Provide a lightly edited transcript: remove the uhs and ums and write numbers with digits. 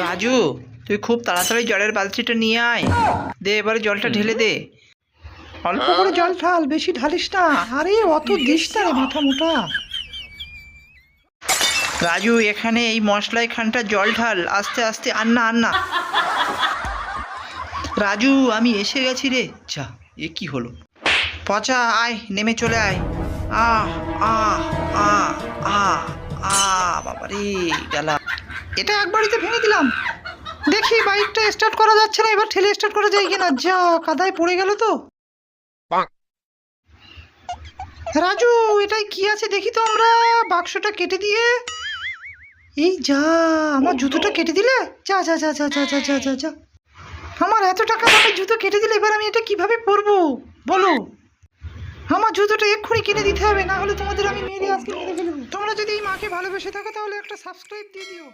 রাজু, তুই খুব তাড়াতাড়ি জলের বালতিটা নিয়ে আয়। দে, এবারে জলটা ঢেলে দে। অল্প করে জল ঢাল, বেশি ঢালিস না। আরে অত দিস না রে মাথা মোটা। রাজু, এখানে এই মশলাই খানটা জল ঢাল, আস্তে আস্তে। আন্না। রাজু, আমি এসে গেছি রে। যা, এ কি হলো? পচা, আয়, নেমে চলে আয়। আহ আহ আহ আহ আহ বাবারে, গেলাম। এটা একবারইতে ভেঙে দিলাম। দেখি বাইকটা স্টার্ট করা যাচ্ছে না, এবার ঠেলে স্টার্ট করা যায় কিনা। যা, কাদায় পড়ে গেল তো। রাজু, এটাই কি আছে দেখি তো আমরা। বাক্সটা কেটে দিয়ে, এই যা, আমার জুতোটা কেটে দিলে। যা যা যা যা যা যা যা যা যা। আমার এত টাকা দামের জুতো কেটে দিলে, এবার আমি এটা কিভাবে পরবো বলো? আমার জুতোটা এক্ষুনি কিনে দিতে হবে, না হলে তোমাদের আমি মেরে আজকে মেরে ফেলবো। তোমরা যদি এই মাকে ভালোবেসে থাকো তাহলে একটা সাবস্ক্রাইব দিয়ে দিও।